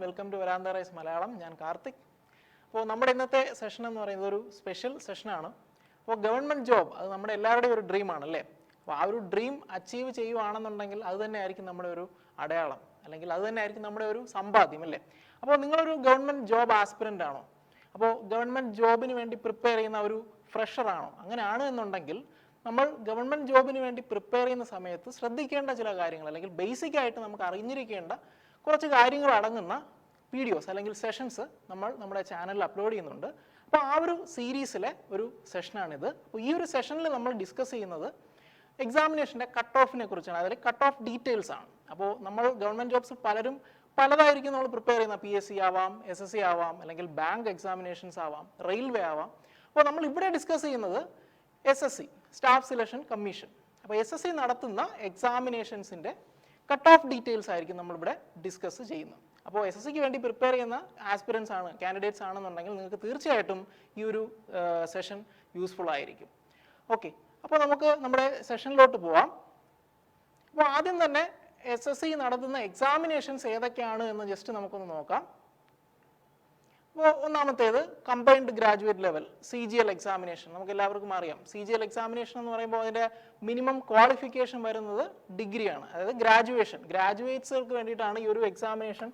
Welcome to Veranda Race Malayalam. ഞാൻ കാർത്തിക്. അപ്പോൾ നമ്മുടെ ഇന്നത്തെ സെഷൻ എന്ന് പറയുന്നത് ഒരു സ്പെഷ്യൽ സെഷനാണ്. അപ്പോൾ ഗവൺമെൻറ് ജോബ് അത് നമ്മുടെ എല്ലാവരുടെയും ഒരു ഡ്രീമാണ് അല്ലേ? അപ്പോൾ ആ ഒരു ഡ്രീം അച്ചീവ് ചെയ്യുവാണെന്നുണ്ടെങ്കിൽ അത് തന്നെയായിരിക്കും നമ്മുടെ ഒരു അടയാളം, അല്ലെങ്കിൽ അത് തന്നെയായിരിക്കും നമ്മുടെ ഒരു സമ്പാദ്യം അല്ലേ? അപ്പോൾ നിങ്ങളൊരു ഗവൺമെൻറ് ജോബ് ആസ്പിരൻ്റ് ആണോ? അപ്പോൾ ഗവൺമെൻറ് ജോബിന് വേണ്ടി പ്രിപ്പയർ ചെയ്യുന്ന ഒരു ഫ്രഷറാണോ? അങ്ങനെയാണ് എന്നുണ്ടെങ്കിൽ നമ്മൾ ഗവൺമെൻറ് ജോബിന് വേണ്ടി പ്രിപ്പയർ ചെയ്യുന്ന സമയത്ത് ശ്രദ്ധിക്കേണ്ട ചില കാര്യങ്ങൾ, അല്ലെങ്കിൽ ബേസിക് ആയിട്ട് നമുക്ക് അറിഞ്ഞിരിക്കേണ്ട കുറച്ച് കാര്യങ്ങൾ അടങ്ങുന്ന വീഡിയോസ് അല്ലെങ്കിൽ സെഷൻസ് നമ്മൾ നമ്മുടെ ചാനലിൽ അപ്ലോഡ് ചെയ്യുന്നുണ്ട്. അപ്പോൾ ആ ഒരു സീരീസിലെ ഒരു സെഷനാണിത്. അപ്പോൾ ഈ ഒരു സെഷനിൽ നമ്മൾ ഡിസ്കസ് ചെയ്യുന്നത് എക്സാമിനേഷൻ്റെ കട്ട് ഓഫിനെ കുറിച്ചാണ്, അതിൽ കട്ട് ഓഫ് ഡീറ്റെയിൽസ് ആണ്. അപ്പോൾ നമ്മൾ ഗവൺമെൻറ് ജോബ്സ് പലരും പലതായിരിക്കും നമ്മൾ പ്രിപ്പയർ ചെയ്യുന്ന. PSC ആവാം, SSC ആവാം, അല്ലെങ്കിൽ ബാങ്ക് എക്സാമിനേഷൻസ് ആവാം, റെയിൽവേ ആവാം. അപ്പോൾ നമ്മൾ ഇവിടെ ഡിസ്കസ് ചെയ്യുന്നത് SSC, സ്റ്റാഫ് സെലക്ഷൻ കമ്മീഷൻ. അപ്പോൾ SSC നടത്തുന്ന എക്സാമിനേഷൻസിൻ്റെ കട്ട് ഓഫ് ഡീറ്റെയിൽസ് ആയിരിക്കും നമ്മളിവിടെ ഡിസ്കസ് ചെയ്യുന്നത്. അപ്പോൾ SSCക്ക് വേണ്ടി പ്രിപ്പയർ ചെയ്യുന്ന ആസ്പിരൻസ് ആണ്, കാൻഡിഡേറ്റ്സ് ആണെന്നുണ്ടെങ്കിൽ നിങ്ങൾക്ക് തീർച്ചയായിട്ടും ഈ ഒരു സെഷൻ യൂസ്ഫുൾ ആയിരിക്കും. ഓക്കെ, അപ്പോൾ നമുക്ക് നമ്മുടെ സെഷനിലോട്ട് പോവാം. അപ്പോൾ ആദ്യം തന്നെ SSC നടത്തുന്ന എക്സാമിനേഷൻസ് ഏതൊക്കെയാണ് എന്ന് ജസ്റ്റ് നമുക്കൊന്ന് നോക്കാം. അപ്പോൾ ഒന്നാമത്തേത് combined graduate level CGL examination. നമുക്ക് എല്ലാവർക്കും അറിയാം, CGL എക്സാമിനേഷൻ എന്ന് പറയുമ്പോൾ അതിൻ്റെ മിനിമം ക്വാളിഫിക്കേഷൻ വരുന്നത് ഡിഗ്രിയാണ്, അതായത് ഗ്രാജുവേറ്റ്സുകൾക്ക് വേണ്ടിയിട്ടാണ് ഈ ഒരു എക്സാമിനേഷൻ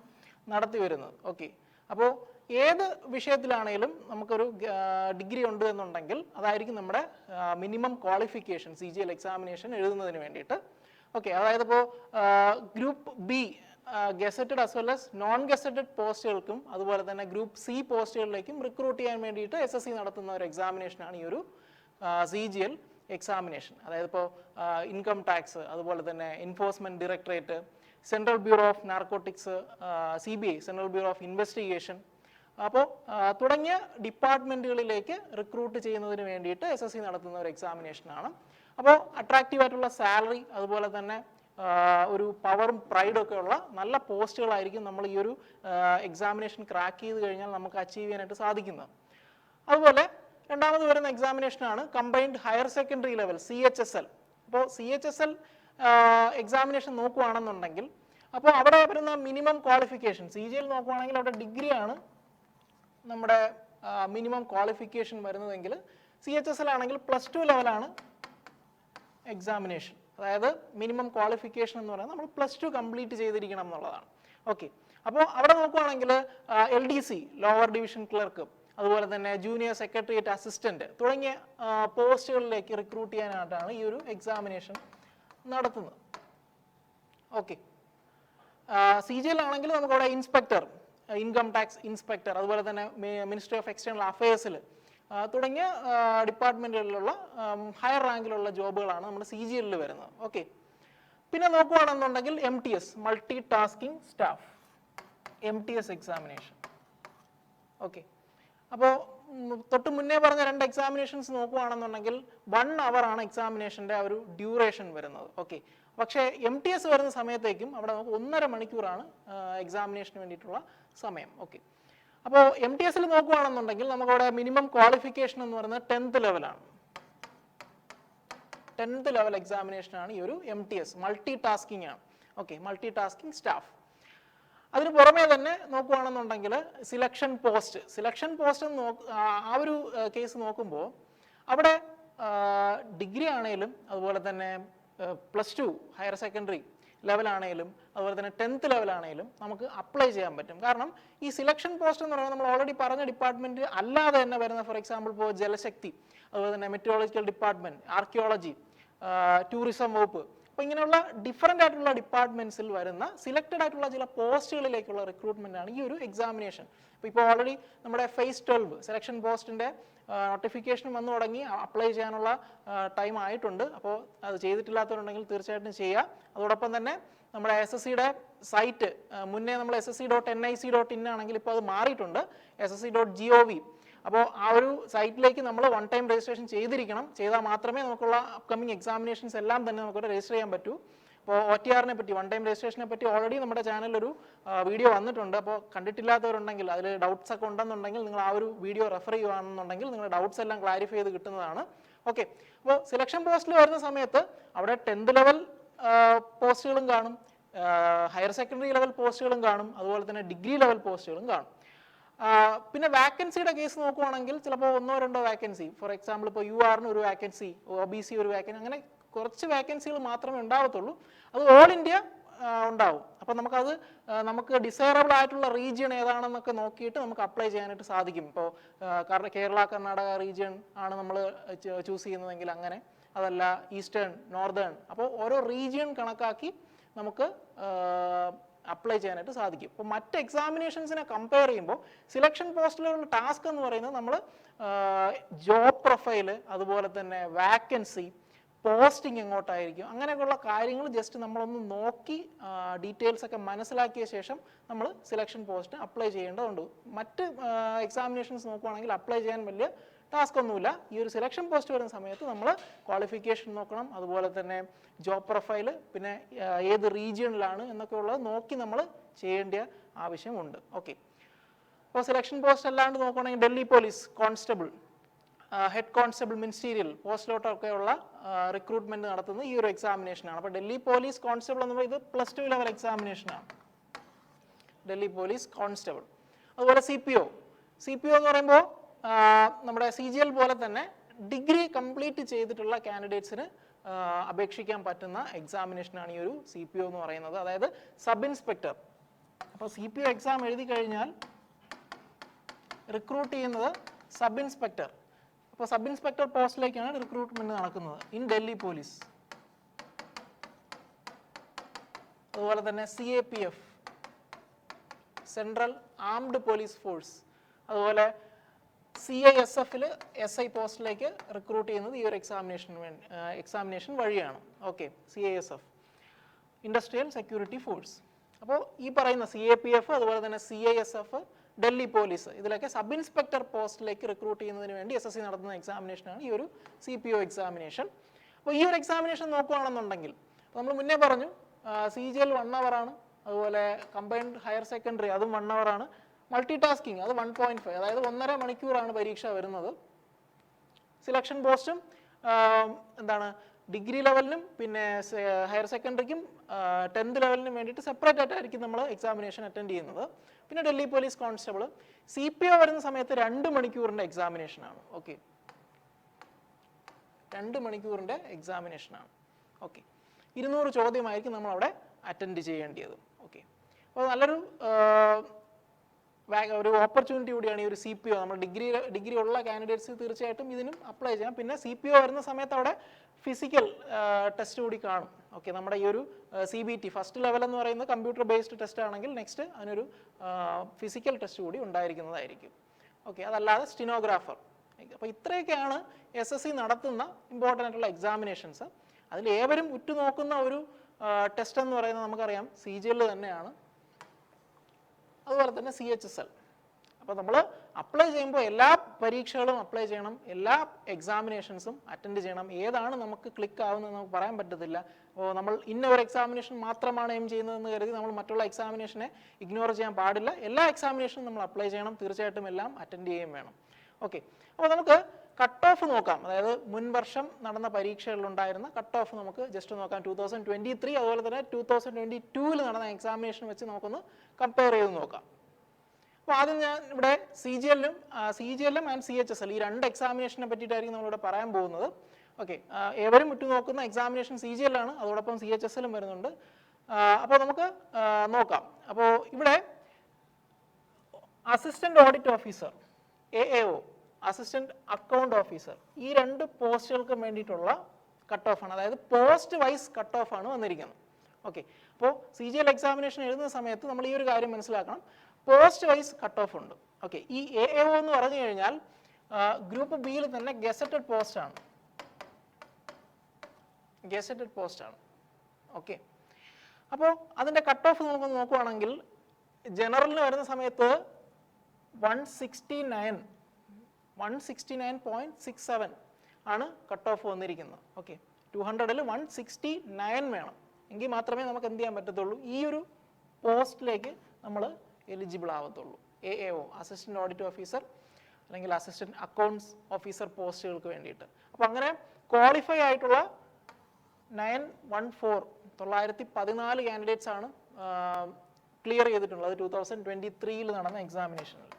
നടത്തി വരുന്നത്. ഓക്കെ, അപ്പോൾ ഏത് വിഷയത്തിലാണെങ്കിലും നമുക്കൊരു ഡിഗ്രി ഉണ്ട് എന്നുണ്ടെങ്കിൽ അതായിരിക്കും നമ്മുടെ മിനിമം ക്വാളിഫിക്കേഷൻ CGL എക്സാമിനേഷൻ എഴുതുന്നതിന് വേണ്ടിയിട്ട്. ഓക്കെ, അതായത് ഇപ്പോൾ group B gazetted as well as non gazetted പോസ്റ്റുകൾക്കും അതുപോലെ തന്നെ ഗ്രൂപ്പ് C പോസ്റ്റുകളിലേക്കും റിക്രൂട്ട് ചെയ്യാൻ വേണ്ടിയിട്ട് SSC നടത്തുന്ന ഒരു എക്സാമിനേഷനാണ് ഈ ഒരു CGL എക്സാമിനേഷൻ. അതായത് ഇപ്പോൾ ഇൻകം ടാക്സ്, അതുപോലെ തന്നെ enforcement directorate, central bureau of narcotics, CBI central bureau of investigation, അപ്പോൾ തുടങ്ങിയ ഡിപ്പാർട്ട്മെൻറ്റുകളിലേക്ക് റിക്രൂട്ട് ചെയ്യുന്നതിന് വേണ്ടിയിട്ട് SSC നടത്തുന്ന ഒരു എക്സാമിനേഷനാണ്. അപ്പോൾ അട്രാക്റ്റീവ് ആയിട്ടുള്ള സാലറി, അതുപോലെ തന്നെ ഒരു പവറും പ്രൈഡും ഒക്കെ ഉള്ള നല്ല പോസ്റ്റുകളായിരിക്കും നമ്മൾ ഈ ഒരു എക്സാമിനേഷൻ ക്രാക്ക് ചെയ്ത് കഴിഞ്ഞാൽ നമുക്ക് അച്ചീവ് ചെയ്യാനായിട്ട് സാധിക്കുന്നത്. അതുപോലെ രണ്ടാമത് വരുന്ന എക്സാമിനേഷനാണ് combined higher secondary level CHSL. അപ്പോൾ CHSL എക്സാമിനേഷൻ നോക്കുകയാണെന്നുണ്ടെങ്കിൽ അപ്പോൾ അവിടെ വരുന്ന മിനിമം ക്വാളിഫിക്കേഷൻ, CGL നോക്കുകയാണെങ്കിൽ അവിടെ ഡിഗ്രിയാണ് നമ്മുടെ മിനിമം ക്വാളിഫിക്കേഷൻ വരുന്നതെങ്കിൽ CHSL ആണെങ്കിൽ +2 ലെവലാണ് എക്സാമിനേഷൻ. അതായത് മിനിമം ക്വാളിഫിക്കേഷൻ എന്ന് പറയുന്നത് നമ്മൾ +2 കംപ്ലീറ്റ് ചെയ്തിരിക്കണം എന്നുള്ളതാണ്. ഓക്കെ, അപ്പോൾ അവിടെ നോക്കുകയാണെങ്കിൽ LDC ലോവർ ഡിവിഷൻ ക്ലർക്ക്, അതുപോലെ തന്നെ ജൂനിയർ സെക്രട്ടേറിയറ്റ് അസിസ്റ്റന്റ് തുടങ്ങിയ പോസ്റ്റുകളിലേക്ക് റിക്രൂട്ട് ചെയ്യാനായിട്ടാണ് ഈ ഒരു എക്സാമിനേഷൻ നടത്തുന്നത്. ഓക്കെ, CGL ആണെങ്കിൽ നമുക്കവിടെ ഇൻസ്പെക്ടർ, ഇൻകം ടാക്സ് ഇൻസ്പെക്ടർ, അതുപോലെ തന്നെ മിനിസ്ട്രി ഓഫ് എക്സ്റ്റേണൽ അഫയേഴ്സിൽ തുടങ്ങിയ ഡിപ്പാർട്ട്മെൻറ്റുകളിലുള്ള ഹയർ റാങ്കിലുള്ള ജോബുകളാണ് നമ്മുടെ CGL വരുന്നത്. ഓക്കെ, പിന്നെ നോക്കുകയാണെന്നുണ്ടെങ്കിൽ MTS multi tasking staff, MTS examination. Okay, അപ്പോൾ തൊട്ട് മുന്നേ പറഞ്ഞ രണ്ട് എക്സാമിനേഷൻസ് നോക്കുകയാണെന്നുണ്ടെങ്കിൽ 1 hour ആണ് എക്സാമിനേഷൻ്റെ ഒരു ഡ്യൂറേഷൻ വരുന്നത്. ഓക്കെ, പക്ഷേ MTS വരുന്ന സമയത്തേക്കും അവിടെ നമുക്ക് 1.5 മണിക്കൂറാണ് എക്സാമിനേഷന് വേണ്ടിയിട്ടുള്ള സമയം. ഓക്കെ, അപ്പോൾ MTSൽ നോക്കുകയാണെന്നുണ്ടെങ്കിൽ നമുക്കവിടെ മിനിമം ക്വാളിഫിക്കേഷൻ എന്ന് പറയുന്നത് 10th ലെവലാണ്. 10th ലെവൽ എക്സാമിനേഷനാണ് ഈ ഒരു MTS, മൾട്ടി ടാസ്കിംഗ് ആണ്. Okay, multi tasking staff. അതിന് പുറമേ തന്നെ നോക്കുകയാണെന്നുണ്ടെങ്കിൽ സിലക്ഷൻ പോസ്റ്റ് ആ ഒരു കേസ് നോക്കുമ്പോൾ അവിടെ ഡിഗ്രി ആണെങ്കിലും അതുപോലെ തന്നെ +2 ഹയർ സെക്കൻഡറി ലെവലാണെങ്കിലും അതുപോലെ തന്നെ 10th ലെവലാണെങ്കിലും നമുക്ക് അപ്ലൈ ചെയ്യാൻ പറ്റും. കാരണം ഈ സിലക്ഷൻ പോസ്റ്റ് എന്ന് പറയുന്നത് നമ്മൾ ഓൾറെഡി പറഞ്ഞ ഡിപ്പാർട്ട്മെൻറ്റ് അല്ലാതെ തന്നെ വരുന്ന, ഫോർ എക്സാമ്പിൾ ഇപ്പോൾ ജലശക്തി, അതുപോലെ തന്നെ മെറ്റീരിയോളജിക്കൽ ഡിപ്പാർട്ട്മെൻറ്റ്, ആർക്കിയോളജി, ടൂറിസം വകുപ്പ്, അപ്പോൾ ഇങ്ങനെയുള്ള ഡിഫറൻ്റ് ആയിട്ടുള്ള ഡിപ്പാർട്ട്മെൻറ്റ്സിൽ വരുന്ന സിലക്റ്റഡ് ആയിട്ടുള്ള ചില പോസ്റ്റുകളിലേക്കുള്ള റിക്രൂട്ട്മെൻ്റ് ആണ് ഈ ഒരു എക്സാമിനേഷൻ. ഇപ്പോൾ ഓൾറെഡി നമ്മുടെ phase 12 സെലക്ഷൻ പോസ്റ്റിൻ്റെ നോട്ടിഫിക്കേഷൻ വന്നു തുടങ്ങി, അപ്ലൈ ചെയ്യാനുള്ള ടൈം ആയിട്ടുണ്ട്. അപ്പോൾ അത് ചെയ്തിട്ടില്ലാത്തവരുണ്ടെങ്കിൽ തീർച്ചയായിട്ടും ചെയ്യുക. അതോടൊപ്പം തന്നെ നമ്മുടെ SSCയുടെ സൈറ്റ്, മുന്നേ നമ്മൾ ssc.nic.in ആണെങ്കിൽ ഇപ്പോൾ അത് മാറിയിട്ടുണ്ട്, ssc.gov. അപ്പോൾ ആ ഒരു സൈറ്റിലേക്ക് നമ്മൾ 1 time രജിസ്ട്രേഷൻ ചെയ്താൽ മാത്രമേ നമുക്കുള്ള അപ്കമിങ് എക്സാമിനേഷൻസ് എല്ലാം തന്നെ നമുക്കിവിടെ രജിസ്റ്റർ ചെയ്യാൻ പറ്റൂ. അപ്പോൾ OTRനെ പറ്റി, 1 time രജിസ്ട്രേഷനെ പറ്റി ഓൾറെഡി നമ്മുടെ ചാനലിൽ ഒരു വീഡിയോ വന്നിട്ടുണ്ട്. അപ്പോൾ കണ്ടിട്ടില്ലാത്തവരുണ്ടെങ്കിൽ, അതിൽ ഡൗട്ട്സ് ഒക്കെ ഉണ്ടെന്നുണ്ടെങ്കിൽ നിങ്ങൾ ആ ഒരു വീഡിയോ റെഫർ ചെയ്യുകയാണെന്നുണ്ടെങ്കിൽ നിങ്ങളുടെ ഡൗട്ട്സ് എല്ലാം ക്ലാരിഫൈ ചെയ്ത് കിട്ടുന്നതാണ്. ഓക്കെ, അപ്പോൾ സെലക്ഷൻ പോസ്റ്റിൽ വരുന്ന സമയത്ത് അവിടെ 10th ലെവൽ പോസ്റ്റുകളും കാണും, ഹയർ സെക്കൻഡറി ലെവൽ പോസ്റ്റുകളും കാണും, അതുപോലെ തന്നെ ഡിഗ്രി ലെവൽ പോസ്റ്റുകളും കാണും. പിന്നെ വാക്കൻസിയുടെ കേസ് നോക്കുവാണെങ്കിൽ ചിലപ്പോൾ 1-2 വാക്കൻസി, ഫോർ എക്സാമ്പിൾ ഇപ്പോൾ UR ഒരു വാക്കൻസി, OBC ഒരു വാക്കൻസി, അങ്ങനെ കുറച്ച് വാക്കൻസികൾ മാത്രമേ ഉണ്ടാവത്തുള്ളൂ. അത് ഓൾ ഇന്ത്യ ഉണ്ടാവും. അപ്പം നമുക്ക് ഡിസൈറബിൾ ആയിട്ടുള്ള റീജിയൺ ഏതാണെന്നൊക്കെ നോക്കിയിട്ട് നമുക്ക് അപ്ലൈ ചെയ്യാനായിട്ട് സാധിക്കും. ഇപ്പോൾ കേരള കർണാടക റീജിയൺ ആണ് നമ്മൾ ചൂസ് ചെയ്യുന്നതെങ്കിൽ അങ്ങനെ, അതല്ല ഈസ്റ്റേൺ, നോർത്തേൺ, അപ്പോൾ ഓരോ റീജിയൺ കണക്കാക്കി നമുക്ക് അപ്ലൈ ചെയ്യാനായിട്ട് സാധിക്കും. ഇപ്പോൾ മറ്റ് എക്സാമിനേഷൻസിനെ കമ്പയർ ചെയ്യുമ്പോൾ സിലക്ഷൻ പോസ്റ്റിലുള്ള ടാസ്ക് എന്ന് പറയുന്നത് നമ്മൾ ജോബ് പ്രൊഫൈല്, അതുപോലെ തന്നെ വാക്കൻസി, പോസ്റ്റിംഗ് എങ്ങോട്ടായിരിക്കും, അങ്ങനെയൊക്കെയുള്ള കാര്യങ്ങൾ ജസ്റ്റ് നമ്മളൊന്ന് നോക്കി ഡീറ്റെയിൽസ് ഒക്കെ മനസ്സിലാക്കിയ ശേഷം നമ്മൾ സിലക്ഷൻ പോസ്റ്റിന് അപ്ലൈ ചെയ്യേണ്ടതുണ്ട്. മറ്റ് എക്സാമിനേഷൻസ് നോക്കുവാണെങ്കിൽ അപ്ലൈ ചെയ്യാൻ വലിയ ടാസ്ക് ഒന്നുമില്ല. ഈ ഒരു സിലക്ഷൻ പോസ്റ്റ് വരുന്ന സമയത്ത് നമ്മൾ ക്വാളിഫിക്കേഷൻ നോക്കണം, അതുപോലെ തന്നെ ജോബ് പ്രൊഫൈല്, പിന്നെ ഏത് റീജിയണിലാണ് എന്നൊക്കെ ഉള്ളത് നോക്കി നമ്മൾ ചെയ്യേണ്ട ആവശ്യമുണ്ട്. ഓക്കെ, അപ്പോൾ സിലക്ഷൻ പോസ്റ്റ് അല്ലാണ്ട് നോക്കുകയാണെങ്കിൽ Delhi police constable, head constable, ministerial പോസ്റ്റിലോട്ടൊക്കെയുള്ള റിക്രൂട്ട്മെന്റ് നടത്തുന്നത് ഈ ഒരു എക്സാമിനേഷനാണ്. അപ്പോൾ ഡൽഹി പോലീസ് കോൺസ്റ്റബിൾ എന്ന് പറയുന്നത് +2 ലെവൽ എക്സാമിനേഷനാണ്, ഡൽഹി പോലീസ് കോൺസ്റ്റബിൾ. അതുപോലെ CPO എന്ന് പറയുമ്പോൾ നമ്മുടെ CGL പോലെ തന്നെ ഡിഗ്രി കംപ്ലീറ്റ് ചെയ്തിട്ടുള്ള കാൻഡിഡേറ്റ്സിന് അപേക്ഷിക്കാൻ പറ്റുന്ന എക്സാമിനേഷനാണ് ഈ ഒരു CPO എന്ന് പറയുന്നത്, അതായത് സബ് ഇൻസ്പെക്ടർ. അപ്പോൾ CPO എക്സാം എഴുതി കഴിഞ്ഞാൽ റിക്രൂട്ട് ചെയ്യുന്നത് സബ് ഇൻസ്പെക്ടർ. അപ്പോൾ സബ് ഇൻസ്പെക്ടർ പോസ്റ്റിലേക്കാണ് റിക്രൂട്ട്മെന്റ് നടക്കുന്നത് ഇൻ ഡൽഹി പോലീസ്. അതുപോലെ തന്നെ CAPF, central armed police force, അതുപോലെ CISF SI പോസ്റ്റിലേക്ക് റിക്രൂട്ട് ചെയ്യുന്നത് ഈ ഒരു എക്സാമിനേഷൻ വഴിയാണ്. Okay, CISF industrial security force. അപ്പോൾ ഈ പറയുന്ന CAPF, അതുപോലെ തന്നെ CISF, ഡൽഹി പോലീസ്, ഇതിലൊക്കെ സബ് ഇൻസ്പെക്ടർ പോസ്റ്റിലേക്ക് റിക്രൂട്ട് ചെയ്യുന്നതിന് വേണ്ടി SSC നടത്തുന്ന എക്സാമിനേഷനാണ് ഈ ഒരു CPO എക്സാമിനേഷൻ. അപ്പോൾ ഈ ഒരു എക്സാമിനേഷൻ നോക്കുകയാണെന്നുണ്ടെങ്കിൽ നമ്മൾ മുന്നേ പറഞ്ഞു CGL 1 hour ആണ്, അതുപോലെ കമ്പൈൻഡ് ഹയർ സെക്കൻഡറി അതും 1 hour ആണ്, മൾട്ടി ടാസ്കിങ് അത് 1.5, അതായത് 1.5 മണിക്കൂറാണ് പരീക്ഷ വരുന്നത്. സിലക്ഷൻ പോസ്റ്റും എന്താണ് ഡിഗ്രി ലെവലിനും പിന്നെ ഹയർ സെക്കൻഡറിക്കും 10th ലെവലിനും വേണ്ടിയിട്ട് സെപ്പറേറ്റ് ആയിട്ടായിരിക്കും നമ്മൾ എക്സാമിനേഷൻ അറ്റൻഡ് ചെയ്യുന്നത്. പിന്നെ ഡൽഹി പോലീസ് കോൺസ്റ്റബിൾ CPO വരുന്ന സമയത്ത് 2 മണിക്കൂറിൻ്റെ എക്സാമിനേഷനാണ്. ഓക്കെ, 2 മണിക്കൂറിൻ്റെ എക്സാമിനേഷനാണ്. ഓക്കെ, 200 ചോദ്യമായിരിക്കും നമ്മൾ അവിടെ അറ്റൻഡ് ചെയ്യേണ്ടത്. ഓക്കെ, അപ്പോൾ നല്ലൊരു ഒരു ഓപ്പർച്യൂണിറ്റി കൂടിയാണ് ഈ ഒരു CPO. നമ്മൾ ഡിഗ്രി ഉള്ള കാൻഡിഡേറ്റ്സ് തീർച്ചയായിട്ടും ഇതിനും അപ്ലൈ ചെയ്യാം. പിന്നെ CPO വരുന്ന സമയത്ത് അവിടെ ഫിസിക്കൽ ടെസ്റ്റ് കൂടി കാണും. ഓക്കെ, നമ്മുടെ ഈ ഒരു CBT ഫസ്റ്റ് ലെവൽ എന്ന് പറയുന്നത് കമ്പ്യൂട്ടർ ബേസ്ഡ് ടെസ്റ്റ് ആണെങ്കിൽ നെക്സ്റ്റ് അതിനൊരു ഫിസിക്കൽ ടെസ്റ്റ് കൂടി ഉണ്ടായിരിക്കുന്നതായിരിക്കും. ഓക്കെ, അതല്ലാതെ സ്റ്റിനോഗ്രാഫർ. അപ്പോൾ ഇത്രയൊക്കെയാണ് SSC നടത്തുന്ന ഇമ്പോർട്ടൻ്റ് ആയിട്ടുള്ള എക്സാമിനേഷൻസ്. അതിൽ ഏവരും ഉറ്റുനോക്കുന്ന ഒരു ടെസ്റ്റ് എന്ന് പറയുന്നത് നമുക്കറിയാം CGL തന്നെയാണ്, അതുപോലെ തന്നെ CHSL. അപ്പോൾ നമ്മൾ അപ്ലൈ ചെയ്യുമ്പോൾ എല്ലാ പരീക്ഷകളും അപ്ലൈ ചെയ്യണം, എല്ലാ എക്സാമിനേഷൻസും അറ്റൻഡ് ചെയ്യണം. ഏതാണ് നമുക്ക് ക്ലിക്ക് ആവുന്നത് നമുക്ക് പറയാൻ പറ്റത്തില്ല. അപ്പോൾ നമ്മൾ ഇന്ന ഒരു എക്സാമിനേഷൻ മാത്രമാണ് എയിം ചെയ്യുന്നതെന്ന് കരുതി നമ്മൾ മറ്റുള്ള എക്സാമിനേഷനെ ഇഗ്നോർ ചെയ്യാൻ പാടില്ല. എല്ലാ എക്സാമിനേഷനും നമ്മൾ അപ്ലൈ ചെയ്യണം, തീർച്ചയായിട്ടും എല്ലാം അറ്റൻഡ് ചെയ്യുകയും വേണം. ഓക്കെ, അപ്പോൾ നമുക്ക് കട്ട് ഓഫ് നോക്കാം. അതായത് മുൻ വർഷം നടന്ന പരീക്ഷകളിലുണ്ടായിരുന്ന കട്ട് ഓഫ് നമുക്ക് ജസ്റ്റ് നോക്കാം. 2023 അതുപോലെ തന്നെ 2022 നടന്ന എക്സാമിനേഷൻ വെച്ച് നമുക്കൊന്ന് കമ്പയർ ചെയ്ത് നോക്കാം. അപ്പോൾ ആദ്യം ഞാൻ ഇവിടെ CGL ആൻഡ് CHSL ഈ 2 എക്സാമിനേഷനെ പറ്റിയിട്ടായിരിക്കും നമ്മളിവിടെ പറയാൻ പോകുന്നത്. ഓക്കെ, ഏവരും ഉറ്റുനോക്കുന്ന എക്സാമിനേഷൻ CGL ആണ്, അതോടൊപ്പം CHSL വരുന്നുണ്ട്. അപ്പോൾ നമുക്ക് നോക്കാം. അപ്പോൾ ഇവിടെ assistant audit officer, AAO, assistant account officer, ഈ 2 പോസ്റ്റുകൾക്ക് വേണ്ടിയിട്ടുള്ള കട്ട് ഓഫ് ആണ്, അതായത് പോസ്റ്റ് വൈസ് കട്ട് ഓഫ് ആണ് വന്നിരിക്കുന്നത്. ഓക്കെ, അപ്പോൾ CGL എക്സാമിനേഷൻ എഴുതുന്ന സമയത്ത് നമ്മൾ ഈ ഒരു കാര്യം മനസ്സിലാക്കണം, പോസ്റ്റ് വൈസ് കട്ട് ഓഫ് ഉണ്ട്. ഓക്കെ, ഈ AAO എന്ന് പറഞ്ഞു കഴിഞ്ഞാൽ ഗ്രൂപ്പ് ബിയിൽ തന്നെ ഗസറ്റഡ് പോസ്റ്റ് ആണ്. ഓക്കെ, അപ്പോൾ അതിൻ്റെ കട്ട് ഓഫ് നമുക്ക് നോക്കുകയാണെങ്കിൽ ജനറലിന് വരുന്ന സമയത്ത് 169.67 ആണ് കട്ട് ഓഫ് വന്നിരിക്കുന്നത്. ഓക്കെ, 200-ൽ 169 വേണം, എങ്കിൽ മാത്രമേ നമുക്ക് എന്ത് ചെയ്യാൻ പറ്റത്തുള്ളൂ, ഈ ഒരു പോസ്റ്റിലേക്ക് നമ്മൾ എലിജിബിൾ ആവത്തുള്ളൂ. AAO, അസിസ്റ്റന്റ് ഓഡിറ്റ് ഓഫീസർ അല്ലെങ്കിൽ അസിസ്റ്റന്റ് അക്കൗണ്ട്സ് ഓഫീസർ പോസ്റ്റുകൾക്ക് വേണ്ടിയിട്ട്. അപ്പോൾ അങ്ങനെ ക്വാളിഫൈ ആയിട്ടുള്ള 914 കാൻഡിഡേറ്റ്സ് ആണ് ക്ലിയർ ചെയ്തിട്ടുള്ളത് 2023 നടന്ന എക്സാമിനേഷനിൽ.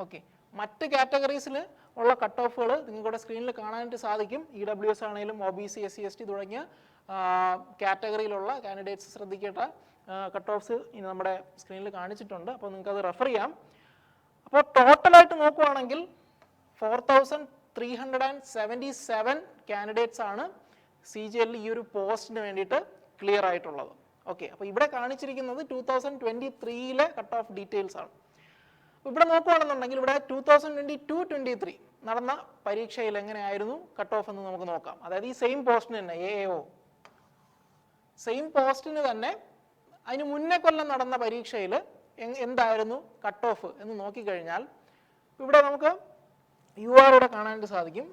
ഓക്കെ, മറ്റ് കാറ്റഗറീസിൽ ഉള്ള കട്ട് ഓഫുകൾ നിങ്ങളുടെ സ്ക്രീനിൽ കാണാനായിട്ട് സാധിക്കും. EWS ആണെങ്കിലും OBC SC ST തുടങ്ങിയ കാറ്റഗറിയിലുള്ള കാൻഡിഡേറ്റ്സ് ശ്രദ്ധിക്കേണ്ട കട്ട് ഓഫ്സ് നമ്മുടെ സ്ക്രീനിൽ കാണിച്ചിട്ടുണ്ട്. അപ്പോൾ നിങ്ങൾക്ക് അത് റെഫർ ചെയ്യാം. അപ്പോൾ ടോട്ടലായിട്ട് നോക്കുവാണെങ്കിൽ 4377 കാൻഡിഡേറ്റ്സ് ആണ് CGL ഈ ഒരു പോസ്റ്റിന് വേണ്ടിയിട്ട് ക്ലിയർ ആയിട്ടുള്ളത്. ഓക്കെ, അപ്പോൾ ഇവിടെ കാണിച്ചിരിക്കുന്നത് 2023 കട്ട് ഓഫ് ഡീറ്റെയിൽസ് ആണ്. ഇവിടെ നോക്കുകയാണെന്നുണ്ടെങ്കിൽ ഇവിടെ 2022-23 നടന്ന പരീക്ഷയിൽ എങ്ങനെയായിരുന്നു കട്ട് ഓഫ് എന്ന് നമുക്ക് നോക്കാം. അതായത് ഈ സെയിം പോസ്റ്റിന് തന്നെ AAO സെയിം പോസ്റ്റിന് തന്നെ അതിന് മുന്നേ കൊല്ലം നടന്ന പരീക്ഷയിൽ എന്തായിരുന്നു കട്ട് ഓഫ് എന്ന് നോക്കിക്കഴിഞ്ഞാൽ ഇവിടെ നമുക്ക് UR ഇവിടെ കാണാനായിട്ട് സാധിക്കും.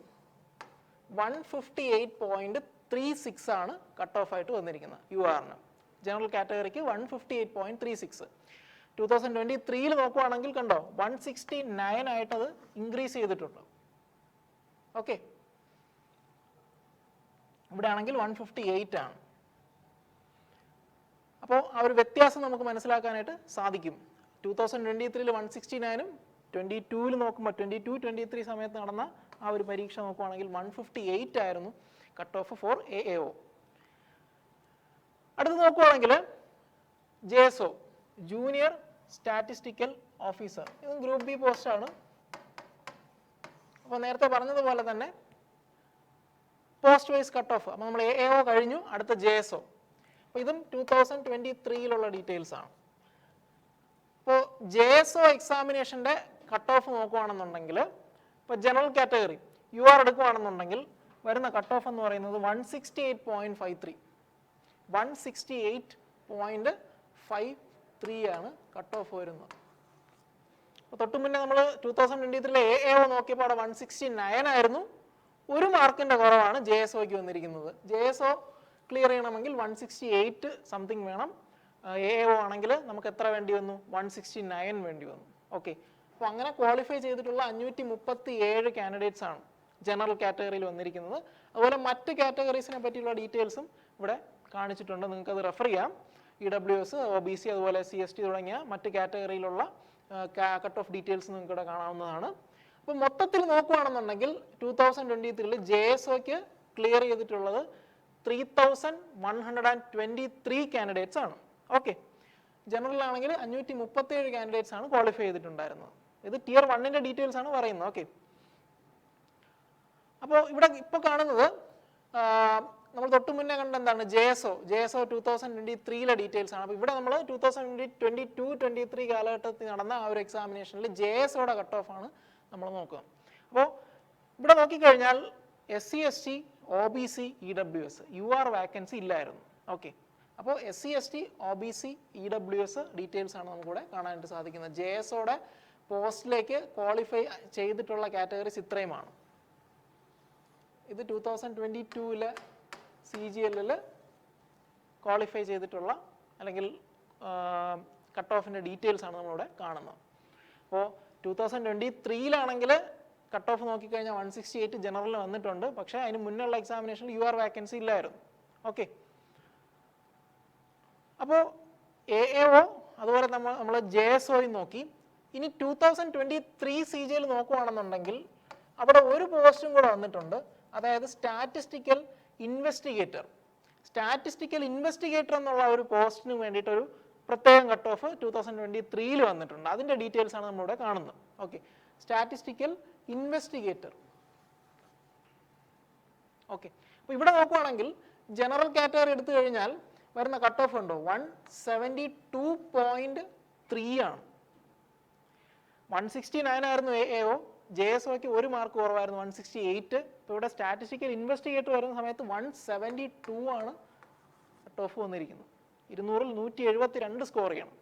158.36 ആണ് കട്ട് ഓഫ് ആയിട്ട് വന്നിരിക്കുന്നത് URന്. ജനറൽ കാറ്റഗറിക്ക് 158.36. 2023 നോക്കുവാണെങ്കിൽ കണ്ടോ 169 ആയിട്ടത് ഇൻക്രീസ് ചെയ്തിട്ടുണ്ട്. ഓക്കെ, ഇവിടെ ആണെങ്കിൽ 158 ആണ്. അപ്പോൾ ആ ഒരു വ്യത്യാസം നമുക്ക് മനസ്സിലാക്കാനായിട്ട് സാധിക്കും. 2023 169ഉം 22 നോക്കുമ്പോൾ 22-23 സമയത്ത് നടന്ന ആ ഒരു പരീക്ഷ നോക്കുവാണെങ്കിൽ 158 ആയിരുന്നു കട്ട് ഓഫ് ഫോർ AAO. അടുത്ത് നോക്കുവാണെങ്കിൽ JSO ജൂനിയർ സ്റ്റാറ്റിസ്റ്റിക്കൽ ഓഫീസർ, ഇതും ഗ്രൂപ്പ് ബി പോസ്റ്റാണ്. അപ്പോൾ നേരത്തെ പറഞ്ഞതുപോലെ തന്നെ പോസ്റ്റ് വൈസ് കട്ട് ഓഫ്. അപ്പോൾ നമ്മൾ AAO കഴിഞ്ഞു, അടുത്ത JSO. അപ്പോൾ ഇതും 2023 ഡീറ്റെയിൽസ് ആണ്. ഇപ്പോൾ JSO എക്സാമിനേഷൻ്റെ കട്ട് ഓഫ് നോക്കുകയാണെന്നുണ്ടെങ്കിൽ ഇപ്പോൾ ജനറൽ കാറ്റഗറി UR എടുക്കുകയാണെന്നുണ്ടെങ്കിൽ വരുന്ന കട്ട് ഓഫ് എന്ന് പറയുന്നത് 168.53 168.53 ആണ് കട്ട് ഓഫ് വരുന്നത്. അപ്പോൾ തൊട്ട് മുന്നേ നമ്മൾ 2023 AAO നോക്കിയപ്പോൾ അവിടെ 169 ആയിരുന്നു. ഒരു മാർക്കിൻ്റെ കുറവാണ് JSOയ്ക്ക് വന്നിരിക്കുന്നത്. JSO ക്ലിയർ ചെയ്യണമെങ്കിൽ 168 സംതിങ് വേണം. AAO ആണെങ്കിൽ നമുക്ക് എത്ര വേണ്ടി വന്നു? 169 വേണ്ടി വന്നു. ഓക്കെ, അപ്പോൾ അങ്ങനെ ക്വാളിഫൈ ചെയ്തിട്ടുള്ള 537 കാൻഡിഡേറ്റ്സ് ആണ് ജനറൽ കാറ്റഗറിയിൽ വന്നിരിക്കുന്നത്. അതുപോലെ മറ്റ് കാറ്റഗറീസിനെ പറ്റിയുള്ള ഡീറ്റെയിൽസും ഇവിടെ കാണിച്ചിട്ടുണ്ട്, നിങ്ങൾക്ക് അത് റെഫർ ചെയ്യാം. EWS, OBC, അതുപോലെ CST തുടങ്ങിയ മറ്റ് കാറ്റഗറിയിലുള്ള കട്ട് ഓഫ് ഡീറ്റെയിൽസ് നിങ്ങൾക്ക് ഇവിടെ കാണാവുന്നതാണ്. അപ്പോൾ മൊത്തത്തിൽ നോക്കുകയാണെന്നുണ്ടെങ്കിൽ 2023 JSOയ്ക്ക് ക്ലിയർ ചെയ്തിട്ടുള്ളത് 3123 കാൻഡിഡേറ്റ്സ് ആണ്. ഓക്കെ, ജനറലാണെങ്കിൽ 537 കാൻഡിഡേറ്റ്സ് ആണ് ക്വാളിഫൈ ചെയ്തിട്ടുണ്ടായിരുന്നത്. ഇത് Tier 1ന്റെ ഡീറ്റെയിൽസ് ആണ് പറയുന്നത്. ഓക്കെ, അപ്പോൾ ഇവിടെ ഇപ്പോൾ കാണുന്നത് നമ്മൾ തൊട്ട് മുന്നേ കണ്ട എന്താണ് JSO 2023 ഡീറ്റെയിൽസ് ആണ്. അപ്പോൾ ഇവിടെ നമ്മൾ 2022-23 കാലഘട്ടത്തിൽ നടന്ന ആ ഒരു എക്സാമിനേഷനിൽ JSOയുടെ കട്ട് ഓഫ് ആണ് നമ്മൾ നോക്കുക. അപ്പോൾ ഇവിടെ നോക്കിക്കഴിഞ്ഞാൽ SC ST OBC EWS UR vacancy ഇല്ലായിരുന്നു. ഓക്കെ, അപ്പോൾ SC ST OBC EWS details ആണ് നമുക്കിവിടെ കാണാനായിട്ട് സാധിക്കുന്നത്. JSOയുടെ പോസ്റ്റിലേക്ക് ക്വാളിഫൈ ചെയ്തിട്ടുള്ള കാറ്റഗറീസ് ഇത്രയുമാണ്. ഇത് 2022 CGL ക്വാളിഫൈ ചെയ്തിട്ടുള്ള അല്ലെങ്കിൽ കട്ട് ഓഫിൻ്റെ ഡീറ്റെയിൽസ് ആണ് നമ്മളിവിടെ കാണുന്നത്. അപ്പോൾ 2023 കട്ട് ഓഫ് നോക്കിക്കഴിഞ്ഞാൽ 168 ജനറലിൽ വന്നിട്ടുണ്ട്. പക്ഷേ അതിന് മുന്നുള്ള എക്സാമിനേഷനിൽ UR വാക്കൻസി ഇല്ലായിരുന്നു. ഓക്കെ, അപ്പോൾ AAO അതുപോലെ നമ്മൾ JSOയും നോക്കി. ഇനി 2023 CGL നോക്കുകയാണെന്നുണ്ടെങ്കിൽ അവിടെ ഒരു പോസ്റ്റും കൂടെ വന്നിട്ടുണ്ട്. അതായത് സ്റ്റാറ്റിസ്റ്റിക്കൽ ഇൻവെസ്റ്റിഗേറ്റർ എന്നുള്ള ഒരു പോസ്റ്റിന് വേണ്ടിയിട്ടൊരു പ്രത്യേകം കട്ട് ഓഫ് 2023 വന്നിട്ടുണ്ട്. അതിൻ്റെ ഡീറ്റെയിൽസ് ആണ് നമ്മളിവിടെ കാണുന്നത്. Okay, statistical investigator. ഓക്കെ, അപ്പോൾ ഇവിടെ നോക്കുവാണെങ്കിൽ ജനറൽ കാറ്റഗറി എടുത്തു കഴിഞ്ഞാൽ വരുന്ന കട്ട് ഓഫ് ഉണ്ടോ 172.3 ആണ്. 169 ആയിരുന്നു AAO, JSOയ്ക്ക് ഒരു മാർക്ക് കുറവായിരുന്നു 168. ഇപ്പോൾ ഇവിടെ സ്റ്റാറ്റിസ്റ്റിക്കൽ ഇൻവെസ്റ്റിഗേറ്റർ വരുന്ന സമയത്ത് 172 ആണ് കട്ട് ഓഫ് വന്നിരിക്കുന്നത്. 200-ൽ 172 സ്കോർ ചെയ്യണം.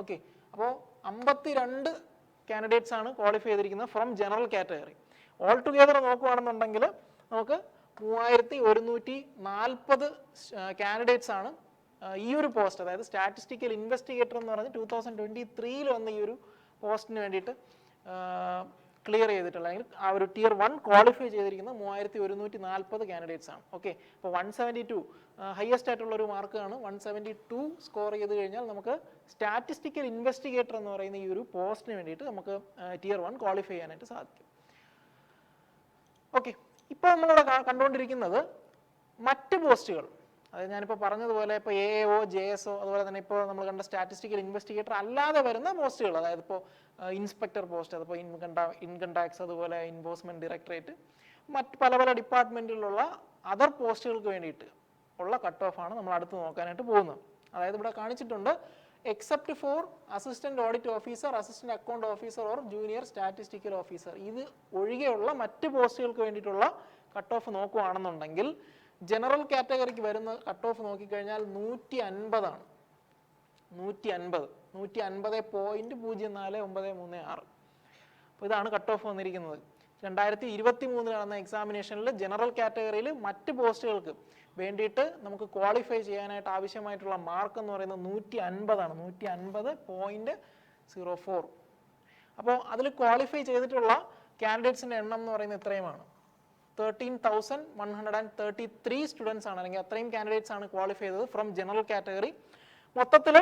ഓക്കെ, അപ്പോൾ 52 കാൻഡിഡേറ്റ്സ് ആണ് ക്വാളിഫൈ ചെയ്തിരിക്കുന്നത് from general category. All together നോക്കുകയാണെന്നുണ്ടെങ്കിൽ നമുക്ക് 3140 കാൻഡിഡേറ്റ്സ് ആണ് ഈ ഒരു പോസ്റ്റ്, അതായത് സ്റ്റാറ്റിസ്റ്റിക്കൽ ഇൻവെസ്റ്റിഗേറ്റർ എന്ന് പറഞ്ഞ് 2023 വന്ന ഈ ഒരു പോസ്റ്റിന് വേണ്ടിയിട്ട് ക്ലിയർ ചെയ്തിട്ടുള്ള അല്ലെങ്കിൽ ആ ഒരു tier 1 ക്വാളിഫൈ ചെയ്തിരിക്കുന്ന 3140 കാൻഡിഡേറ്റ്സ് ആണ്. ഓക്കെ, അപ്പോൾ 172 ഹയസ്റ്റ് ആയിട്ടുള്ള ഒരു മാർക്കാണ്. 172 സ്കോർ ചെയ്ത് കഴിഞ്ഞാൽ നമുക്ക് സ്റ്റാറ്റിസ്റ്റിക്കൽ ഇൻവെസ്റ്റിഗേറ്റർ എന്ന് പറയുന്ന ഈ ഒരു പോസ്റ്റിന് വേണ്ടിയിട്ട് നമുക്ക് tier 1 ക്വാളിഫൈ ചെയ്യാനായിട്ട് സാധിക്കും. ഓക്കെ, ഇപ്പോൾ നമ്മളിവിടെ കണ്ടുകൊണ്ടിരിക്കുന്നത് മറ്റ് പോസ്റ്റുകൾ, അതായത് ഞാനിപ്പോൾ പറഞ്ഞതുപോലെ ഇപ്പോൾ AAO, JSO, അതുപോലെ തന്നെ ഇപ്പോൾ നമ്മൾ കണ്ട സ്റ്റാറ്റിസ്റ്റിക്കൽ ഇൻവെസ്റ്റിഗേറ്റർ അല്ലാതെ വരുന്ന പോസ്റ്റുകൾ, അതായത് ഇപ്പോൾ ഇൻസ്പെക്ടർ പോസ്റ്റ്, അതിപ്പോൾ ഇൻകം ടാക്സ്, അതുപോലെ എൻഫോഴ്സ്മെന്റ് ഡയറക്ടറേറ്റ്, മറ്റ് പല പല ഡിപ്പാർട്ട്മെന്റിലുള്ള അതർ പോസ്റ്റുകൾക്ക് വേണ്ടിയിട്ട് ഉള്ള കട്ട് ഓഫ് ആണ് നമ്മൾ അടുത്ത് നോക്കാനായിട്ട് പോകുന്നത്. അതായത് ഇവിടെ കാണിച്ചിട്ടുണ്ട് except for assistant audit officer, assistant account officer or junior statistical officer, ഇത് ഒഴികെയുള്ള മറ്റ് പോസ്റ്റുകൾക്ക് വേണ്ടിയിട്ടുള്ള കട്ട് ഓഫ് നോക്കുകയാണെന്നുണ്ടെങ്കിൽ ജനറൽ കാറ്റഗറിക്ക് വരുന്ന കട്ട് ഓഫ് നോക്കിക്കഴിഞ്ഞാൽ 150 ആണ്. 150.0436. അപ്പോൾ ഇതാണ് കട്ട് ഓഫ് വന്നിരിക്കുന്നത്. 2023 നടന്ന എക്സാമിനേഷനിൽ ജനറൽ കാറ്റഗറിയിൽ മറ്റ് പോസ്റ്റുകൾക്ക് വേണ്ടിയിട്ട് നമുക്ക് ക്വാളിഫൈ ചെയ്യാനായിട്ട് ആവശ്യമായിട്ടുള്ള മാർക്ക് എന്ന് പറയുന്നത് 150 ആണ്. 150.04. അപ്പോൾ അതിൽ ക്വാളിഫൈ ചെയ്തിട്ടുള്ള കാൻഡിഡേറ്റ്സിൻ്റെ എണ്ണം എന്ന് പറയുന്നത് ഇത്രയുമാണ്. 13,133 സ്റ്റുഡൻസ് ആണ്, അല്ലെങ്കിൽ അത്രയും കാൻഡിഡേറ്റ്സ് ആണ് ക്വാളിഫൈ ചെയ്തത് ഫ്രം ജനറൽ കാറ്റഗറി. മൊത്തത്തിൽ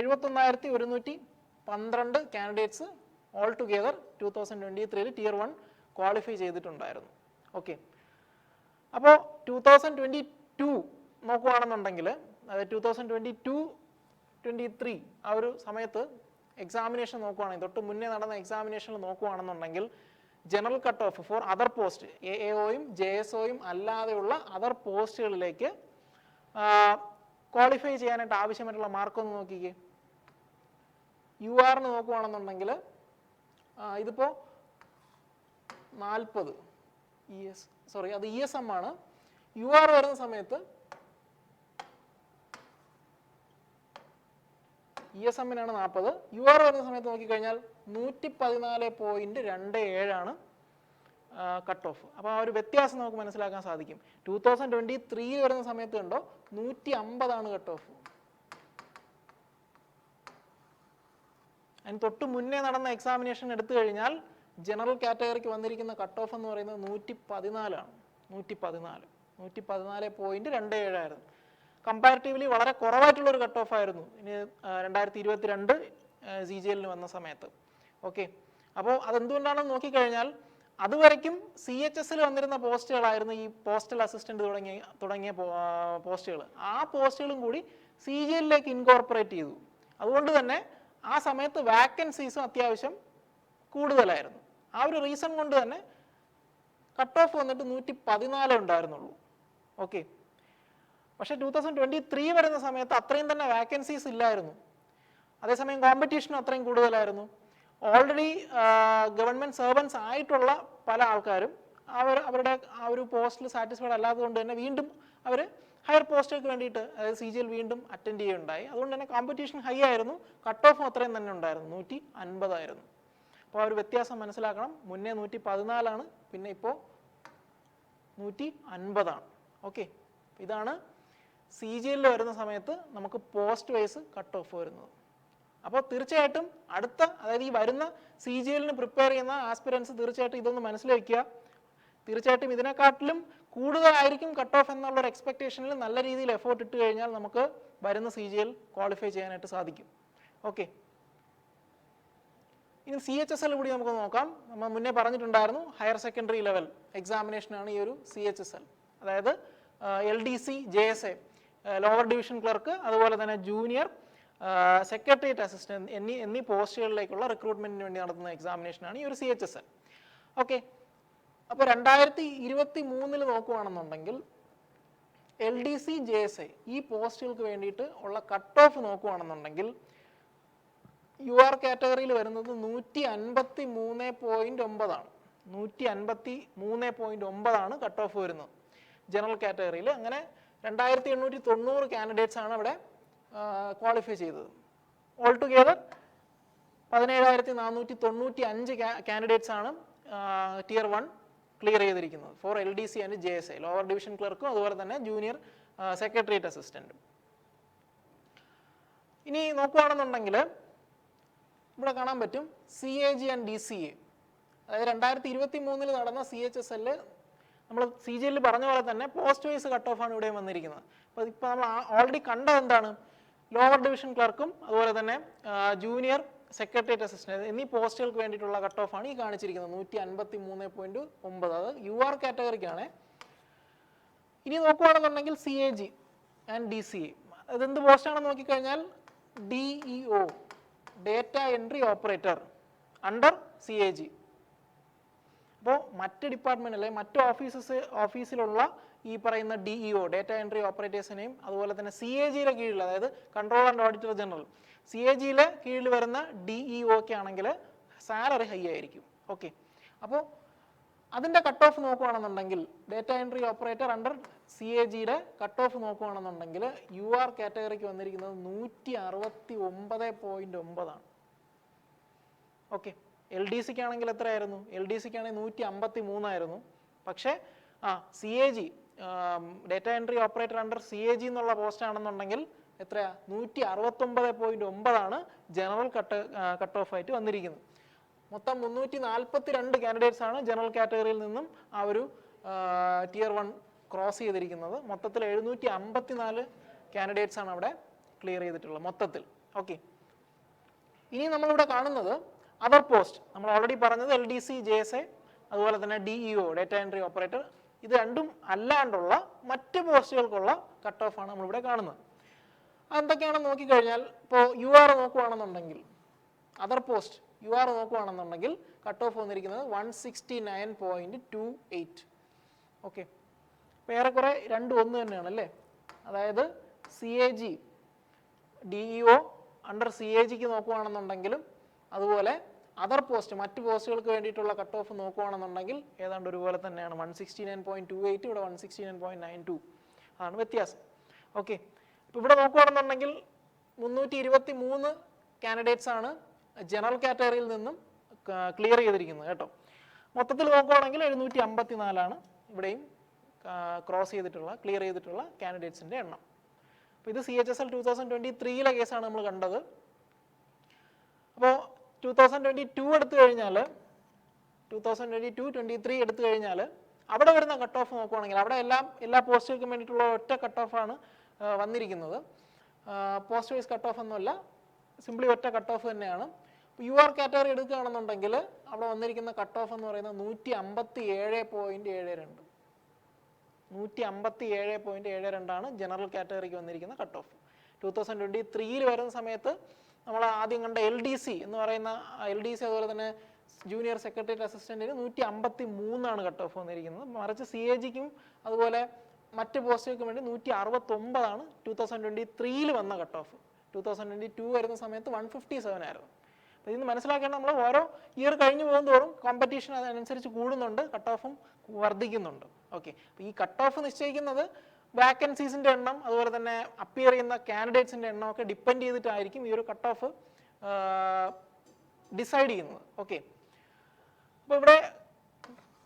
71,112 candidates all together 2023 tier 1 qualify ചെയ്തിട്ടുണ്ടായിരുന്നു. ഓക്കെ, അപ്പോൾ 2022 നോക്കുകയാണെന്നുണ്ടെങ്കിൽ, അതായത് 2022-23 ആ ഒരു സമയത്ത് എക്സാമിനേഷൻ നോക്കുകയാണെങ്കിൽ, തൊട്ട് മുന്നേ നടന്ന എക്സാമിനേഷനിൽ നോക്കുകയാണെന്നുണ്ടെങ്കിൽ general cut off for other post, AAOയും JSOയും അല്ലാതെയുള്ള അതർ പോസ്റ്റുകളിലേക്ക് ക്വാളിഫൈ ചെയ്യാനായിട്ട് ആവശ്യമായിട്ടുള്ള മാർക്കൊന്ന് നോക്കിക്കേ. UR നോക്കുകയാണെന്നുണ്ടെങ്കിൽ ഇതിപ്പോൾ 40 അത് ESM ആണ്. UR വരുന്ന സമയത്ത് ESM-നാണ് 40, UR വരുന്ന സമയത്ത് നോക്കിക്കഴിഞ്ഞാൽ 114.27 ആണ് കട്ട് ഓഫ്. അപ്പോൾ ആ ഒരു വ്യത്യാസം നമുക്ക് മനസ്സിലാക്കാൻ സാധിക്കും. 2023 വരുന്ന സമയത്ത് കണ്ടോ 150 ആണ് കട്ട് ഓഫ്. അതിന് തൊട്ട് മുന്നേ നടന്ന എക്സാമിനേഷൻ എടുത്തു കഴിഞ്ഞാൽ ജനറൽ കാറ്റഗറിക്ക് വന്നിരിക്കുന്ന കട്ട് ഓഫ് എന്ന് പറയുന്നത് 114 ആണ്. 114.27 ആയിരുന്നു. കമ്പാരിറ്റീവ്ലി വളരെ കുറവായിട്ടുള്ളൊരു കട്ട് ഓഫ് ആയിരുന്നു ഇനി 2022 CGL വന്ന സമയത്ത്. ഓക്കെ, അപ്പോൾ അതെന്തുകൊണ്ടാണെന്ന് നോക്കിക്കഴിഞ്ഞാൽ അതുവരയ്ക്കും CHS-ൽ വന്നിരുന്ന പോസ്റ്റുകളായിരുന്നു ഈ പോസ്റ്റൽ അസിസ്റ്റന്റ് തുടങ്ങിയ പോസ്റ്റുകൾ. ആ പോസ്റ്റുകളും കൂടി CGL-ലേക്ക് ഇൻകോർപ്പറേറ്റ് ചെയ്തു. അതുകൊണ്ട് തന്നെ ആ സമയത്ത് വാക്കൻസീസും അത്യാവശ്യം കൂടുതലായിരുന്നു. ആ ഒരു റീസൺ കൊണ്ട് തന്നെ കട്ട് ഓഫ് വന്നിട്ട് 114 ഉണ്ടായിരുന്നുള്ളൂ. ഓക്കെ, പക്ഷേ 2023 വരുന്ന സമയത്ത് അത്രയും തന്നെ വാക്കൻസീസ് ഇല്ലായിരുന്നു. അതേസമയം കോമ്പറ്റീഷനും അത്രയും കൂടുതലായിരുന്നു. ഓൾറെഡി ഗവൺമെന്റ് സെർവൻസ് ആയിട്ടുള്ള പല ആൾക്കാരും അവരുടെ ആ ഒരു പോസ്റ്റിൽ സാറ്റിസ്ഫൈഡ് അല്ലാത്തതുകൊണ്ട് തന്നെ വീണ്ടും അവർ ഹയർ പോസ്റ്റുകൾക്ക് വേണ്ടിയിട്ട്, അതായത് CGL വീണ്ടും അറ്റൻഡ് ചെയ്യുകയുണ്ടായി. അതുകൊണ്ട് തന്നെ കോമ്പറ്റീഷൻ ഹൈ ആയിരുന്നു. കട്ട് ഓഫും അത്രയും തന്നെ ഉണ്ടായിരുന്നു, 150 ആയിരുന്നു. അപ്പോൾ ആ ഒരു വ്യത്യാസം മനസ്സിലാക്കണം. മുന്നേ 114 ആണ്, പിന്നെ ഇപ്പോൾ 150 ആണ്. ഓക്കെ, ഇതാണ് CGL വരുന്ന സമയത്ത് നമുക്ക് പോസ്റ്റ് വൈസ് കട്ട് ഓഫ് വരുന്നത്. അപ്പോൾ തീർച്ചയായിട്ടും അതായത് ഈ വരുന്ന CGL-ന് പ്രിപ്പയർ ചെയ്യുന്ന ആസ്പിരൻസ് തീർച്ചയായിട്ടും ഇതൊന്ന് മനസ്സിലാക്കുക. തീർച്ചയായിട്ടും ഇതിനെക്കാട്ടിലും കൂടുതലായിരിക്കും കട്ട് ഓഫ് എന്നുള്ളൊരു എക്സ്പെക്ടേഷനിൽ നല്ല രീതിയിൽ എഫേർട്ട് ഇട്ട് കഴിഞ്ഞാൽ നമുക്ക് വരുന്ന CGL ക്വാളിഫൈ ചെയ്യാനായിട്ട് സാധിക്കും. ഓക്കെ, ഇനി CHSL കൂടി നമുക്ക് നോക്കാം. നമ്മൾ മുന്നേ പറഞ്ഞിട്ടുണ്ടായിരുന്നു ഹയർ സെക്കൻഡറി ലെവൽ എക്സാമിനേഷനാണ് ഈ ഒരു CHSL. അതായത് LDC, JSA, lower division clerk, അതുപോലെ തന്നെ ജൂനിയർ സെക്രട്ടേറിയറ്റ് അസിസ്റ്റന്റ് എന്നീ പോസ്റ്റുകളിലേക്കുള്ള റിക്രൂട്ട്മെന്റിന് വേണ്ടി നടത്തുന്ന എക്സാമിനേഷനാണ് ഈ ഒരു CHSL. ഓക്കെ, അപ്പോൾ 2023 നോക്കുകയാണെന്നുണ്ടെങ്കിൽ LDC, JSA ഈ പോസ്റ്റുകൾക്ക് വേണ്ടിയിട്ട് ഉള്ള കട്ട് ഓഫ് നോക്കുകയാണെന്നുണ്ടെങ്കിൽ UR കാറ്റഗറിയിൽ വരുന്നത് 153.9 ആണ്. 153.9 ആണ് കട്ട് ഓഫ് വരുന്നത് ജനറൽ കാറ്റഗറിയിൽ. അങ്ങനെ 2890 കാൻഡിഡേറ്റ്സ് ആണ് അവിടെ ക്വാളിഫൈ ചെയ്തത്. ഓൾ ടുഗെദർ 17,495 കാൻഡിഡേറ്റ്സ് ആണ് tier 1 ക്ലിയർ ചെയ്തിരിക്കുന്നത് for LDC and JSA, lower division ക്ലർക്കും അതുപോലെ തന്നെ ജൂനിയർ സെക്രട്ടേറിയറ്റ് അസിസ്റ്റന്റും. ഇനി നോക്കുകയാണെന്നുണ്ടെങ്കിൽ ഇവിടെ കാണാൻ പറ്റും CAG ആൻഡ് DCA. അതായത് 2023 നടന്ന CHSL നമ്മൾ CGL പറഞ്ഞ പോലെ തന്നെ പോസ്റ്റ് വൈസ് കട്ട് ഓഫ് ആണ് ഇവിടെ വന്നിരിക്കുന്നത്. അപ്പോൾ ഇപ്പോൾ നമ്മൾ ഓൾറെഡി കണ്ടത് എന്താണ്, ലോവർ ഡിവിഷൻ ക്ലർക്കും അതുപോലെ തന്നെ ജൂനിയർ സെക്രട്ടേറിയറ്റ് അസിസ്റ്റന്റ് എന്നീ പോസ്റ്റുകൾക്ക് വേണ്ടിയിട്ടുള്ള കട്ട് ഓഫ് ആണ് ഈ കാണിച്ചിരിക്കുന്നത് 153.9. അത് UR കാറ്റഗറിക്കാണ്. ഇനി നോക്കുകയാണെന്നുണ്ടെങ്കിൽ CAG ആൻഡ് DCA അതെന്ത് പോസ്റ്റാണെന്ന് നോക്കിക്കഴിഞ്ഞാൽ DEO data entry operator under CAG. അപ്പോൾ മറ്റ് ഡിപ്പാർട്ട്മെന്റ് അല്ലെങ്കിൽ മറ്റ് ഓഫീസിലുള്ള ഈ പറയുന്ന DEO ഡേറ്റ എൻട്രി ഓപ്പറേറ്റേഴ്സിനെയും അതുപോലെ തന്നെ CAGയുടെ കീഴിൽ, അതായത് കൺട്രോളർ ആൻഡ് ഓഡിറ്റർ ജനറൽ CAGയിലെ കീഴിൽ വരുന്ന DEO ഒക്കെ ആണെങ്കിൽ സാലറി ഹൈ ആയിരിക്കും. ഓക്കെ, അപ്പോൾ അതിൻ്റെ കട്ട് ഓഫ് നോക്കുകയാണെന്നുണ്ടെങ്കിൽ ഡേറ്റ എൻട്രി ഓപ്പറേറ്റർ അണ്ടർ CAGയുടെ കട്ട് ഓഫ് നോക്കുകയാണെന്നുണ്ടെങ്കിൽ UR കാറ്റഗറിക്ക് വന്നിരിക്കുന്നത് 169.9 ആണ്. ഓക്കെ, LDCക്ക് ആണെങ്കിൽ എത്രയായിരുന്നു? LDCക്ക് ആണെങ്കിൽ 153 ആയിരുന്നു. പക്ഷേ CAG data entry operator under CAG എന്നുള്ള പോസ്റ്റ് ആണെന്നുണ്ടെങ്കിൽ എത്രയാ? 169.9 ആണ് ജനറൽ കട്ട് ഓഫ് ആയിട്ട് വന്നിരിക്കുന്നത്. മൊത്തം 342 കാൻഡിഡേറ്റ്സ് ആണ് ജനറൽ കാറ്റഗറിയിൽ നിന്നും ആ ഒരു Tier 1 ക്രോസ് ചെയ്തിരിക്കുന്നത്. മൊത്തത്തിൽ 754 കാൻഡിഡേറ്റ്സ് ആണ് അവിടെ ക്ലിയർ ചെയ്തിട്ടുള്ളത് മൊത്തത്തിൽ. ഓക്കെ, ഇനി നമ്മളിവിടെ കാണുന്നത് അതർ പോസ്റ്റ്. നമ്മൾ ഓൾറെഡി പറഞ്ഞത് LDC, JSA അതുപോലെ തന്നെ DEO ഡേറ്റ എൻട്രി ഓപ്പറേറ്റർ, ഇത് രണ്ടും അല്ലാണ്ടുള്ള മറ്റ് പോസ്റ്റുകൾക്കുള്ള കട്ട് ഓഫ് ആണ് നമ്മളിവിടെ കാണുന്നത്. അതെന്തൊക്കെയാണെന്ന് നോക്കിക്കഴിഞ്ഞാൽ ഇപ്പോൾ UR നോക്കുകയാണെന്നുണ്ടെങ്കിൽ, അതർ പോസ്റ്റ് UR നോക്കുകയാണെന്നുണ്ടെങ്കിൽ കട്ട് ഓഫ് വന്നിരിക്കുന്നത് 169.28. ഓക്കെ, അപ്പോൾ ഏറെക്കുറെ രണ്ടും ഒന്ന് തന്നെയാണ് അല്ലേ. അതായത് CAG DEO അണ്ടർ CAGക്ക് നോക്കുകയാണെന്നുണ്ടെങ്കിലും അതുപോലെ അതർ പോസ്റ്റ് മറ്റ് പോസ്റ്റുകൾക്ക് വേണ്ടിയിട്ടുള്ള കട്ട് ഓഫ് നോക്കുകയാണെന്നുണ്ടെങ്കിൽ ഏതാണ്ട് ഒരുപോലെ തന്നെയാണ്. 169.28, ഇവിടെ 169.92 അതാണ് വ്യത്യാസം. ഓക്കെ, ഇപ്പോൾ ഇവിടെ നോക്കുകയാണെന്നുണ്ടെങ്കിൽ 323 കാൻഡിഡേറ്റ്സ് ആണ് ജനറൽ കാറ്റഗറിയിൽ നിന്നും ക്ലിയർ ചെയ്തിരിക്കുന്നത് കേട്ടോ. മൊത്തത്തിൽ നോക്കുകയാണെങ്കിൽ 754 ഇവിടെയും ക്രോസ് ചെയ്തിട്ടുള്ള ക്ലിയർ ചെയ്തിട്ടുള്ള കാൻഡിഡേറ്റ്സിൻ്റെ എണ്ണം. അപ്പോൾ ഇത് CHSL 2023 കേസാണ് നമ്മൾ കണ്ടത്. അപ്പോൾ 2022 എടുത്തു കഴിഞ്ഞാൽ 2022-23 എടുത്തു കഴിഞ്ഞാൽ അവിടെ വരുന്ന കട്ട് ഓഫ് നോക്കുകയാണെങ്കിൽ അവിടെ എല്ലാ പോസ്റ്റുകൾക്കും വേണ്ടിയിട്ടുള്ള ഒറ്റ കട്ട് ഓഫാണ് വന്നിരിക്കുന്നത്. പോസ്റ്റ് വൈസ് കട്ട് ഓഫ് ഒന്നുമല്ല, സിംപ്ലി ഒറ്റ കട്ട് ഓഫ് തന്നെയാണ്. UR കാറ്റഗറി എടുക്കുകയാണെന്നുണ്ടെങ്കിൽ അവിടെ വന്നിരിക്കുന്ന കട്ട് ഓഫ് എന്ന് പറയുന്നത് 157.72. 157.72 ആണ് ജനറൽ കാറ്റഗറിക്ക് വന്നിരിക്കുന്ന കട്ട് ഓഫ്. 2023 വരുന്ന സമയത്ത് നമ്മൾ ആദ്യം കണ്ട LDC എന്ന് പറയുന്ന LDC അതുപോലെ തന്നെ ജൂനിയർ സെക്രട്ടേറിയറ്റ് അസിസ്റ്റന്റിന് 153 ആണ് കട്ട് ഓഫ് വന്നിരിക്കുന്നത്. മറിച്ച് CAGക്കും അതുപോലെ മറ്റ് പോസ്റ്റുകൾക്കും വേണ്ടി 169 ആണ് 2023 വന്ന കട്ട് ഓഫ്. 2022 വരുന്ന സമയത്ത് 157 ആയിരുന്നു. അപ്പോൾ ഇതിന് മനസ്സിലാക്കേണ്ട, നമ്മൾ ഓരോ ഇയർ കഴിഞ്ഞു പോകുന്നതോറും കോമ്പറ്റീഷൻ അതിനനുസരിച്ച് കൂടുന്നുണ്ട്, കട്ട് ഓഫും വർദ്ധിക്കുന്നുണ്ട്. ഓക്കെ, അപ്പോൾ ഈ കട്ട് ഓഫ് നിശ്ചയിക്കുന്നത് വാക്കൻസീസിൻ്റെ എണ്ണം അതുപോലെ തന്നെ അപ്പിയർ ചെയ്യുന്ന കാൻഡിഡേറ്റ്സിൻ്റെ എണ്ണം ഒക്കെ ഡിപ്പെൻഡ് ചെയ്തിട്ടായിരിക്കും ഈ ഒരു കട്ട് ഓഫ് ഡിസൈഡ് ചെയ്യുന്നത്. ഓക്കെ, അപ്പോൾ ഇവിടെ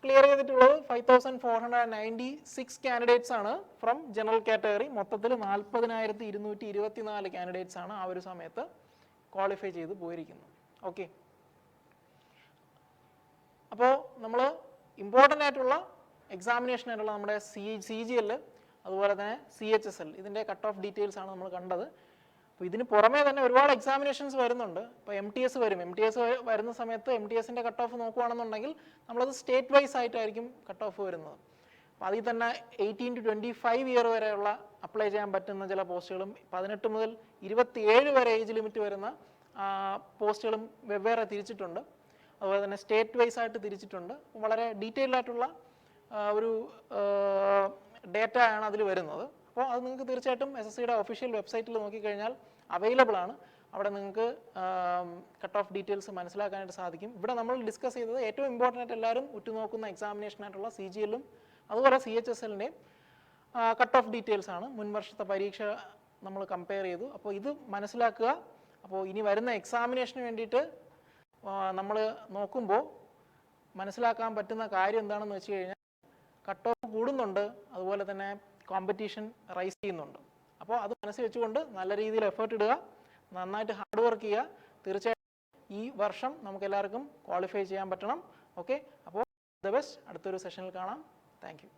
ക്ലിയർ ചെയ്തിട്ടുള്ളത് 5496 കാൻഡിഡേറ്റ്സ് ആണ് ഫ്രം ജനറൽ കാറ്റഗറി. മൊത്തത്തിൽ 40,224 കാൻഡിഡേറ്റ്സ് ആണ് ആ ഒരു സമയത്ത് ക്വാളിഫൈ ചെയ്ത് പോയിരിക്കുന്നത്. ഓക്കെ, അപ്പോൾ നമ്മൾ ഇമ്പോർട്ടൻ്റ് ആയിട്ടുള്ള എക്സാമിനേഷൻ ആയിട്ടുള്ള നമ്മുടെ CGL അതുപോലെ തന്നെ CHSL ഇതിൻ്റെ കട്ട് ഓഫ് ഡീറ്റെയിൽസ് ആണ് നമ്മൾ കണ്ടത്. അപ്പോൾ ഇതിന് പുറമേ തന്നെ ഒരുപാട് എക്സാമിനേഷൻസ് വരുന്നുണ്ട്. ഇപ്പോൾ MTS വരും. MTS വരുന്ന സമയത്ത് MTSൻ്റെ കട്ട് ഓഫ് നോക്കുകയാണെന്നുണ്ടെങ്കിൽ നമ്മളത് സ്റ്റേറ്റ് വൈസ് ആയിട്ടായിരിക്കും കട്ട് ഓഫ് വരുന്നത്. അപ്പോൾ അതിൽ തന്നെ 18 to 25 ഇയർ വരെയുള്ള അപ്ലൈ ചെയ്യാൻ പറ്റുന്ന ചില പോസ്റ്റുകളും 18 മുതൽ 27 വരെ ഏജ് ലിമിറ്റ് വരുന്ന പോസ്റ്റുകളും വെവ്വേറെ തിരിച്ചിട്ടുണ്ട്. അതുപോലെ തന്നെ സ്റ്റേറ്റ് വൈസ് ആയിട്ട് തിരിച്ചിട്ടുണ്ട്. വളരെ ഡീറ്റെയിൽഡ് ആയിട്ടുള്ള ഒരു ഡേറ്റ ആണ് അതിൽ വരുന്നത്. അപ്പോൾ അത് നിങ്ങൾക്ക് തീർച്ചയായിട്ടും SSCയുടെ ഒഫീഷ്യൽ വെബ്സൈറ്റിൽ നോക്കിക്കഴിഞ്ഞാൽ അവൈലബിൾ ആണ്. അവിടെ നിങ്ങൾക്ക് കട്ട് ഓഫ് ഡീറ്റെയിൽസ് മനസ്സിലാക്കാനായിട്ട് സാധിക്കും. ഇവിടെ നമ്മൾ ഡിസ്കസ് ചെയ്തത് ഏറ്റവും ഇമ്പോർട്ടൻ്റ് ആയിട്ട് എല്ലാവരും ഉറ്റുനോക്കുന്ന എക്സാമിനേഷനായിട്ടുള്ള CGLഉം അതുപോലെ CHSLൻ്റെയും കട്ട് ഓഫ് ഡീറ്റെയിൽസ് ആണ്. മുൻ വർഷത്തെ പരീക്ഷ നമ്മൾ കമ്പയർ ചെയ്തു. അപ്പോൾ ഇത് മനസ്സിലാക്കുക. അപ്പോൾ ഇനി വരുന്ന എക്സാമിനേഷന് വേണ്ടിയിട്ട് നമ്മൾ നോക്കുമ്പോൾ മനസ്സിലാക്കാൻ പറ്റുന്ന കാര്യം എന്താണെന്ന് വെച്ച് കഴിഞ്ഞാൽ കട്ട് ഓഫ് കൂടുന്നുണ്ട്, അതുപോലെ തന്നെ കോമ്പറ്റീഷൻ റൈസ് ചെയ്യുന്നുണ്ട്. അപ്പോൾ അത് മനസ്സിൽ വെച്ചുകൊണ്ട് നല്ല രീതിയിൽ എഫേർട്ട് ഇടുക, നന്നായിട്ട് ഹാർഡ് വർക്ക് ചെയ്യുക. തീർച്ചയായിട്ടും ഈ വർഷം നമുക്ക് എല്ലാവർക്കും ക്വാളിഫൈ ചെയ്യാൻ പറ്റണം. ഓക്കെ, അപ്പോൾ ദ ബെസ്റ്റ്. അടുത്തൊരു സെഷനിൽ കാണാം. Thank you.